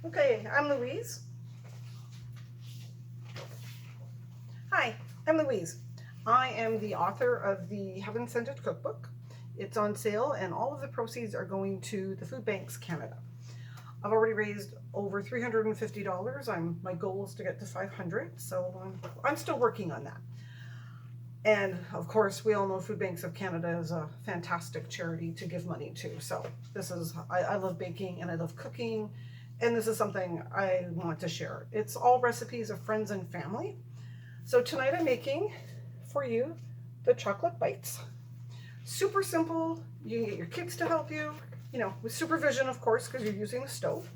Okay, I'm Louise. Hi, I'm Louise. I am the author of the Heaven Scented Cookbook. It's on sale and all of the proceeds are going to the Food Banks Canada. I've already raised over $350. My goal is to get to 500, so I'm still working on that. And of course, we all know Food Banks of Canada is a fantastic charity to give money to. So I love baking and I love cooking, and this is something I want to share. It's all recipes of friends and family. So tonight I'm making for you the chocolate bites. Super simple. You can get your kids to help you, with supervision, of course, because you're using the stove.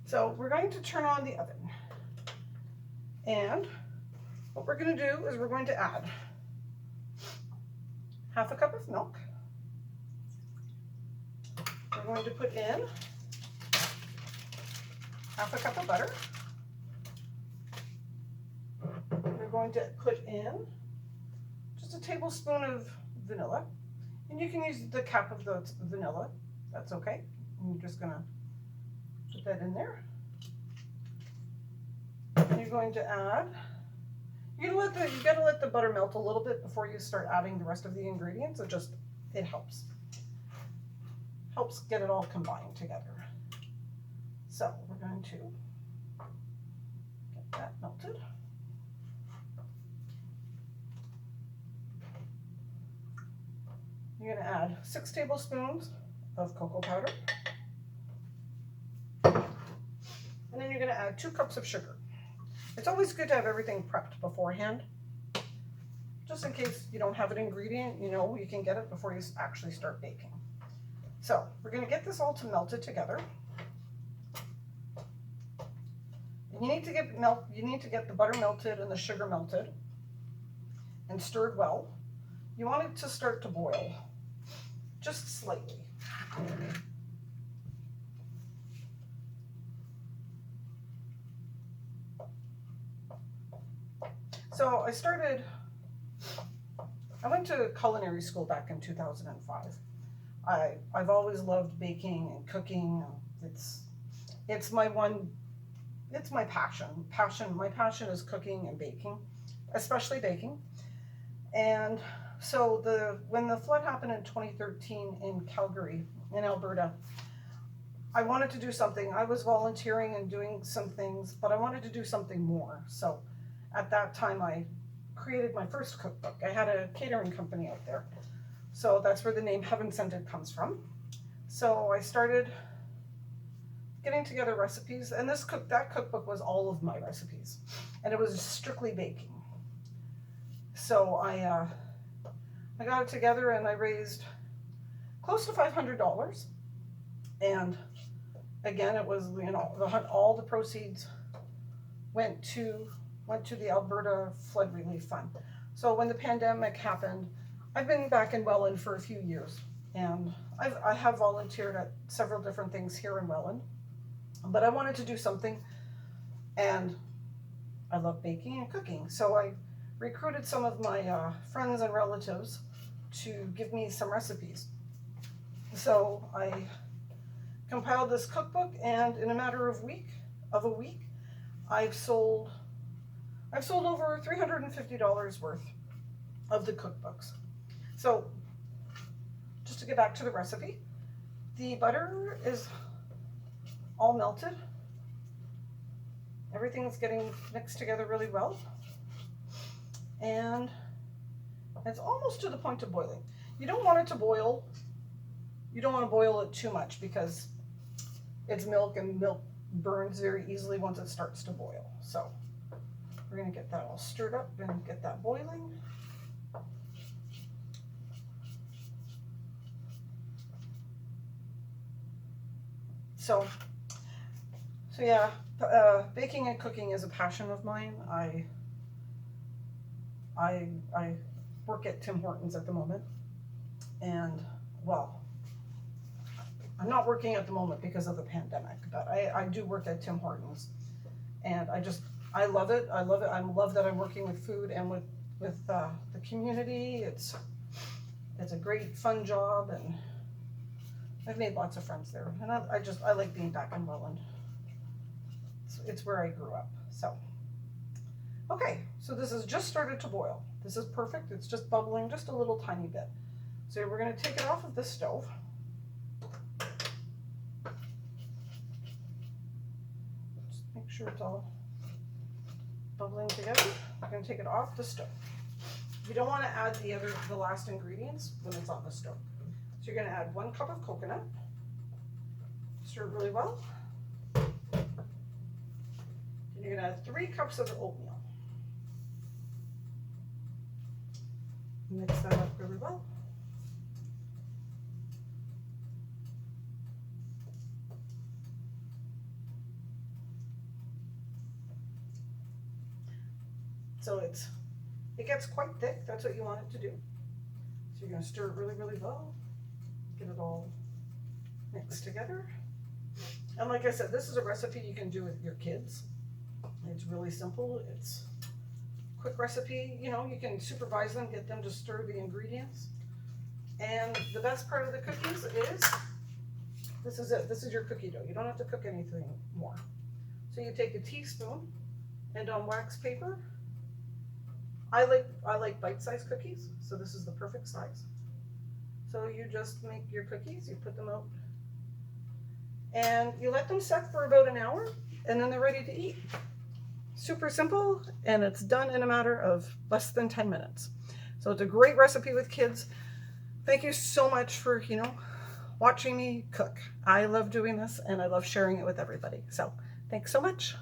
So we're going to turn on the oven. And what we're going to do is we're going to add half a cup of milk. We're going to put in half a cup of butter. We're going to put in just a tablespoon of vanilla. And you can use the cap of the vanilla. That's okay. I'm just going to put that in there. And you're going to add, you gotta let the butter melt a little bit before you start adding the rest of the ingredients. It helps. Helps get it all combined together. So we're going to get that melted. You're going to add 6 tablespoons of cocoa powder. And then you're going to add 2 cups of sugar. It's always good to have everything prepped beforehand. Just in case you don't have an ingredient, you can get it before you actually start baking. So we're going to get this all to melt it together. And you need to get the butter melted and the sugar melted and stirred well. You want it to start to boil, just slightly. So I went to culinary school back in 2005. I've always loved baking and cooking. It's my passion. My passion is cooking and baking, especially baking. And so when the flood happened in 2013 in Calgary, in Alberta, I wanted to do something. I was volunteering and doing some things, but I wanted to do something more. So at that time, I created my first cookbook. I had a catering company out there. So that's where the name Heaven Scented comes from. So I started getting together recipes, and that cookbook was all of my recipes, and it was strictly baking. So I got it together, and I raised close to $500. And again, it was all the proceeds went to the Alberta Flood Relief Fund. So when the pandemic happened, I've been back in Welland for a few years, and I have volunteered at several different things here in Welland, but I wanted to do something, and I love baking and cooking. So I recruited some of my friends and relatives to give me some recipes. So I compiled this cookbook, and in a matter of a week, I've sold over $350 worth of the cookbooks. So just to get back to the recipe, the butter is all melted. Everything's getting mixed together really well. And it's almost to the point of boiling. You don't want it to boil. You don't want to boil it too much because it's milk, and milk burns very easily once it starts to boil. So we're going to get that all stirred up and get that boiling. So yeah, baking and cooking is a passion of mine. I work at Tim Hortons at the moment, and well, I'm not working at the moment because of the pandemic, but I do work at Tim Hortons, and I love it. I love it. I love that I'm working with food and with the community. It's a great fun job, and I've made lots of friends there, and I like being back in Welland. It's where I grew up. So, okay, so this has just started to boil. This is perfect. It's just bubbling just a little tiny bit. So we're going to take it off of the stove. Just make sure it's all bubbling together. I'm going to take it off the stove. You don't want to add the last ingredients when it's on the stove. So you're going to add 1 cup of coconut. Stir it really well. Then you're going to add 3 cups of oatmeal. Mix that up really well. So it gets quite thick. That's what you want it to do. So you're going to stir it really, really well. Get it all mixed together. And like I said, this is a recipe you can do with your kids. It's really simple. It's a quick recipe. You know, you can supervise them, get them to stir the ingredients. And the best part of the cookies is, this is it. This is your cookie dough. You don't have to cook anything more. So you take a teaspoon, and on wax paper, I like bite-sized cookies, so this is the perfect size. So you just make your cookies, you put them out, and you let them set for about an hour, and then they're ready to eat. Super simple, and it's done in a matter of less than 10 minutes. So it's a great recipe with kids. Thank you so much for, watching me cook. I love doing this, and I love sharing it with everybody. So thanks so much.